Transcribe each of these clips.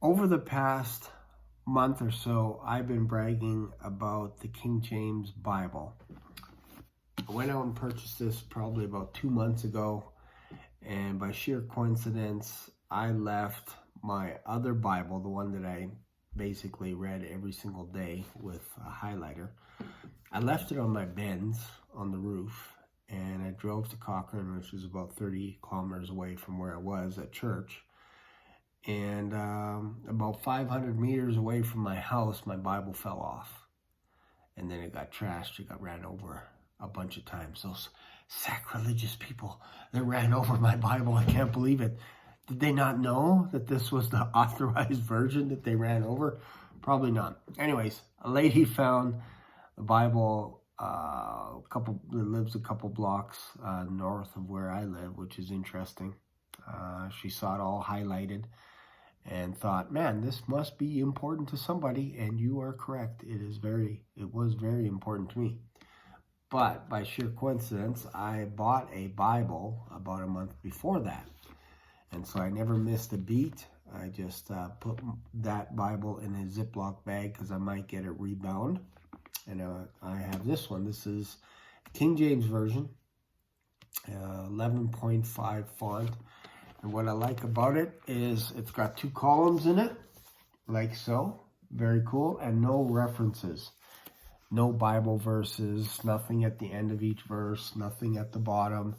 Over the past month or so, I've been bragging about the King James Bible. I went out and purchased this probably about 2 months ago, and by sheer coincidence, I left my other Bible, the one that I basically read every single day with a highlighter. I left it on my Benz on the roof, and I drove to Cochrane, which is about 30 kilometers away from where I was at church. And about 500 meters away from my house, my Bible fell off. And then it got trashed. It got ran over a bunch of times. Those sacrilegious people that ran over my Bible, I can't believe it. Did they not know that this was the authorized version that they ran over? Probably not. Anyways, a lady found the Bible that lives a couple blocks north of where I live, which is interesting. She saw it all highlighted and thought, man, this must be important to somebody, and you are correct. It was very important to me. But by sheer coincidence, I bought a Bible about a month before that. And so I never missed a beat. I just put that Bible in a Ziploc bag because I might get it rebound. And I have this one. This is King James Version, 11.5 font. And what I like about it is it's got 2 columns in it, like so. Very cool. And no references. No Bible verses, nothing at the end of each verse, nothing at the bottom.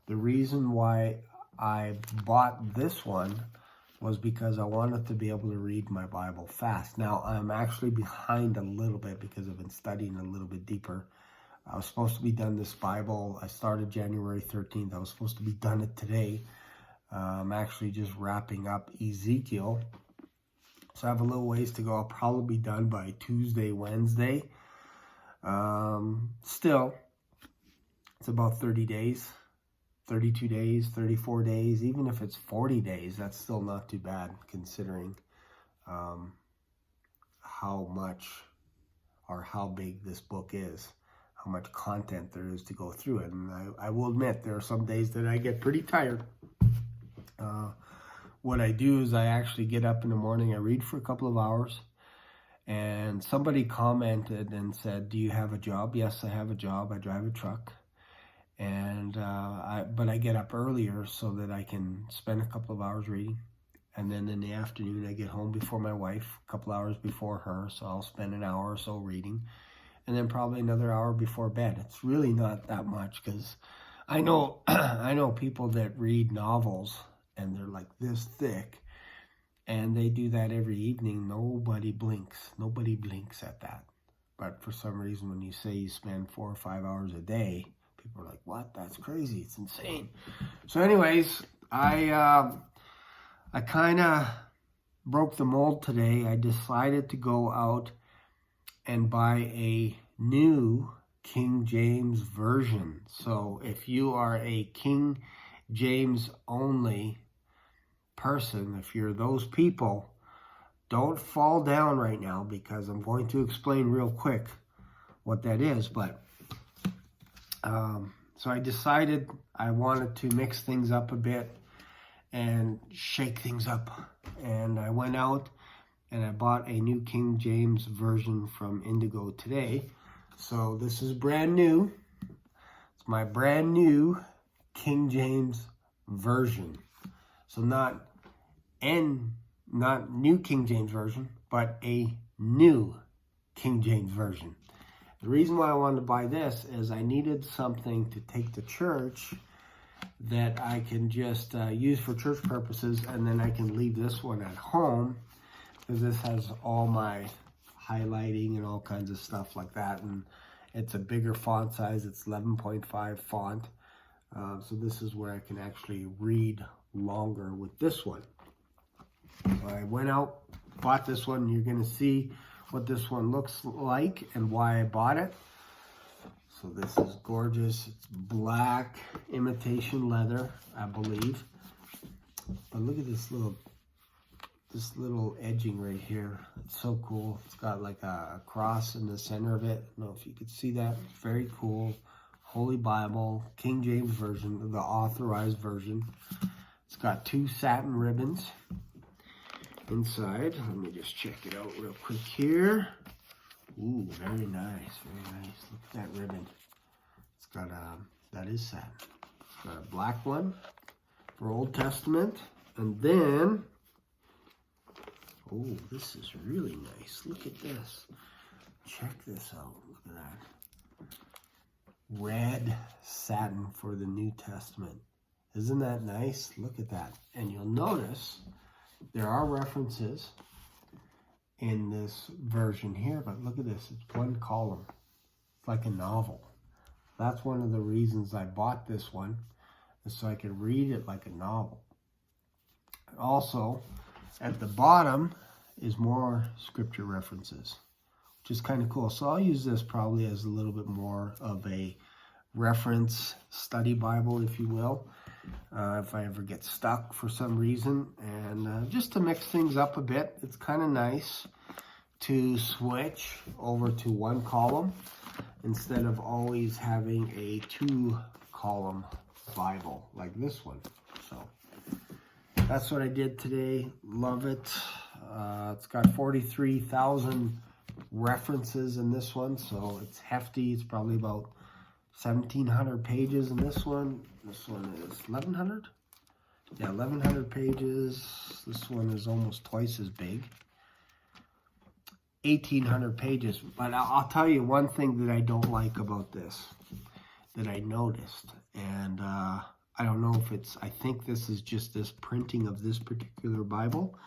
The reason why I bought this one was because I wanted to be able to read my Bible fast. Now, I'm actually behind a little bit because I've been studying a little bit deeper. I was supposed to be done this Bible. I started January 13th. I was supposed to be done it today. I'm actually just wrapping up Ezekiel. So I have a little ways to go. I'll probably be done by Tuesday, Wednesday. Still, it's about 30 days, 32 days, 34 days. Even if it's 40 days, that's still not too bad considering how much or how big this book is, how much content there is to go through it. And I will admit, there are some days that I get pretty tired. What I do is I actually get up in the morning, I read for a couple of hours, and somebody commented and said, do you have a job? Yes, I have a job. I drive a truck. And but I get up earlier so that I can spend a couple of hours reading. And then in the afternoon, I get home before my wife, a couple hours before her, so I'll spend an hour or so reading. And then probably another hour before bed. It's really not that much because I know I know people that read novels and they're like this thick, and they do that every evening. Nobody blinks. Nobody blinks at that. But for some reason, when you say you spend 4 or 5 hours a day, people are like, what? That's crazy. It's insane. So anyways, I kind of broke the mold today. I decided to go out and buy a new King James Version. So if you are a King James only person, if you're those people, don't fall down right now because I'm going to explain real quick what that is. But so I decided I wanted to mix things up a bit and shake things up. And I went out and I bought a new King James Version from Indigo today. So this is brand new. It's my brand new King James Version. So not new King James Version, but a new King James Version. The reason why I wanted to buy this is I needed something to take to church that I can just use for church purposes, and then I can leave this one at home because this has all my highlighting and all kinds of stuff like that, and it's a bigger font size. It's 11.5 font, so this is where I can actually read longer with this one. So I went out, bought this one. You're going to see what this one looks like and why I bought it. So this is gorgeous. It's black imitation leather, I believe. But look at this little edging right here. It's so cool. It's got like a cross in the center of it. I don't know if you could see that. Very cool. Holy Bible, King James Version, the authorized version. It's got 2 satin ribbons. inside. Let me just check it out real quick here. Ooh, very nice, very nice. Look at that ribbon. It's got that is satin. It's got a black one for Old Testament. And then, oh, this is really nice. Look at this. Check this out. Look at that. Red satin for the New Testament. Isn't that nice? Look at that. And you'll notice there are references in this version here, but look at this. It's one column. It's like a novel. That's one of the reasons I bought this one, is so I could read it like a novel. Also, at the bottom is more scripture references, which is kind of cool. So I'll use this probably as a little bit more of a reference study Bible, if you will, if I ever get stuck for some reason. And just to mix things up a bit, it's kind of nice to switch over to one column instead of always having a 2-column Bible like this one. So that's what I did today. Love it. It's got 43,000 references in this one, so it's hefty. It's probably about 1,700 pages in this one. This one is 1,100? Yeah, 1,100 pages. This one is almost twice as big. 1,800 pages. But I'll tell you one thing that I don't like about this, that I noticed. And I don't know if it's, I think this is just this printing of this particular Bible.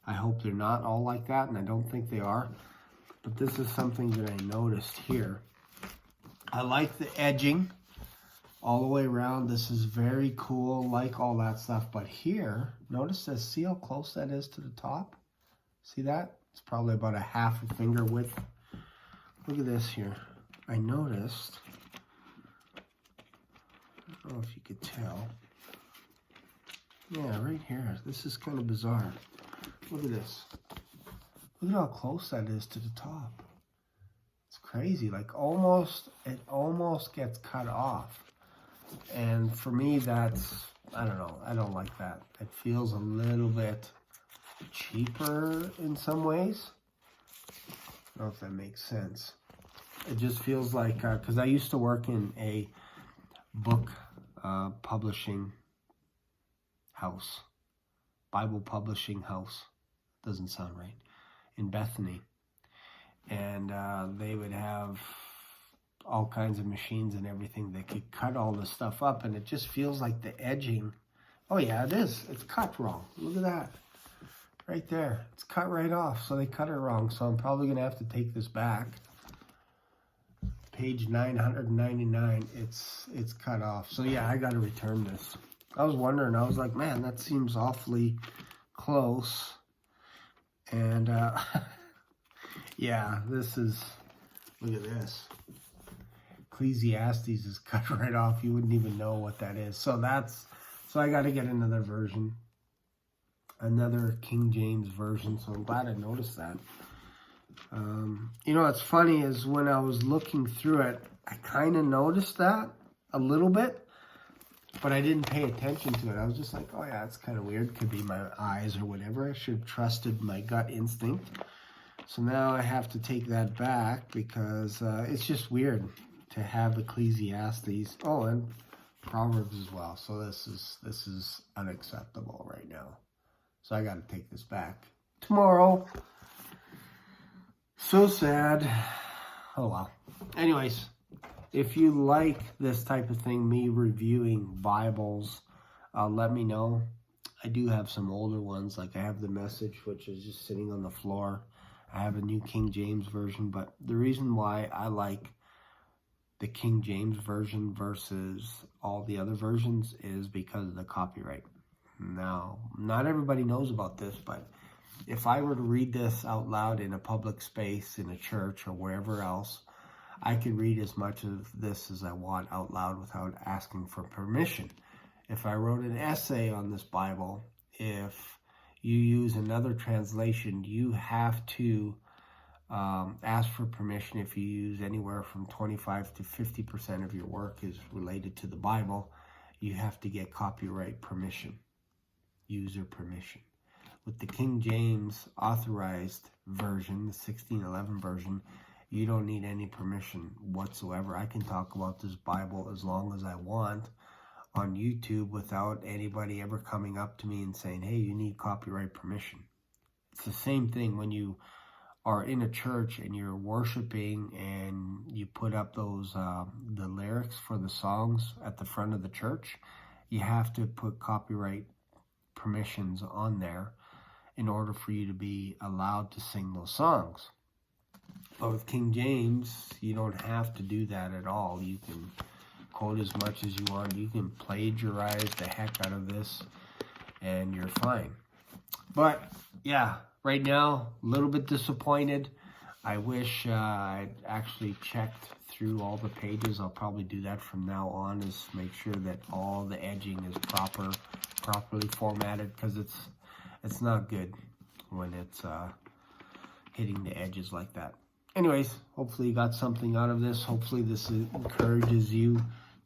I hope they're not all like that, and I don't think they are. But this is something that I noticed here. I like the edging all the way around. This is very cool, like all that stuff. But here, notice this. See how close that is to the top? See that? It's probably about a half a finger width. Look at this here. I noticed, I don't know if you could tell. Yeah, right here. This is kind of bizarre. Look at this. Look at how close that is to the top. It's crazy. Like it almost gets cut off. And for me, that's, I don't know. I don't like that. It feels a little bit cheaper in some ways. I don't know if that makes sense. It just feels like, because I used to work in a book publishing house, Bible publishing house, doesn't sound right, in Bethany. And they would have all kinds of machines and everything that could cut all this stuff up, and it just feels like the edging, oh yeah, it is, it's cut wrong. Look at that. Right there. It's cut right off, so they cut it wrong. So I'm probably going to have to take this back. Page 999, it's cut off. So yeah, I got to return this. I was wondering, I was like, man, that seems awfully close. And yeah, this is, look at this. Ecclesiastes is cut right off. You wouldn't even know what that is. So I got to get another version. Another King James version, so I'm glad I noticed that. You know, what's funny is when I was looking through it, I kind of noticed that a little bit, but I didn't pay attention to it. I was just like, oh yeah, it's kind of weird. Could be my eyes or whatever. I should have trusted my gut instinct. So now I have to take that back because it's just weird to have Ecclesiastes. Oh, and Proverbs as well. So this is unacceptable right now. So I got to take this back tomorrow. So sad. Oh well. Anyways, if you like this type of thing, me reviewing Bibles, let me know. I do have some older ones. Like I have the Message, which is just sitting on the floor. I have a New King James Version. But the reason why I like the King James Version versus all the other versions is because of the copyright. Now, not everybody knows about this, but if I were to read this out loud in a public space, in a church or wherever else, I could read as much of this as I want out loud without asking for permission. If I wrote an essay on this Bible, if you use another translation, you have to ask for permission. If you use anywhere from 25 to 50% of your work is related to the Bible, you have to get copyright permission. User permission. with the King James authorized version, the 1611 version, you don't need any permission whatsoever. I can talk about this Bible as long as I want on YouTube without anybody ever coming up to me and saying, hey, you need copyright permission. It's the same thing when you are in a church and you're worshiping and you put up those the lyrics for the songs at the front of the church. You have to put copyright permissions on there in order for you to be allowed to sing those songs. But with King James, you don't have to do that at all. You can quote as much as you want. You can plagiarize the heck out of this and you're fine. But yeah, right now, a little bit disappointed. I wish I'd actually checked through all the pages. I'll probably do that from now on, is make sure that all the edging is properly formatted, because it's not good when it's hitting the edges like that. Anyways, hopefully you got something out of this. Hopefully this encourages you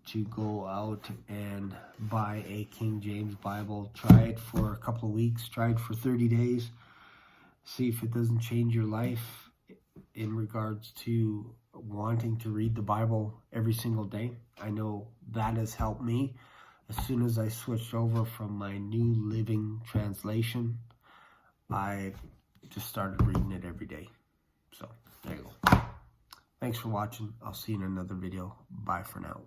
to go out and buy a King James Bible. Try it for a couple of weeks. Try it for 30 days. See if it doesn't change your life in regards to wanting to read the Bible every single day. I know that has helped me. As soon as I switched over from my New Living Translation, I just started reading it every day. So there you go. Thanks for watching. I'll see you in another video. Bye for now.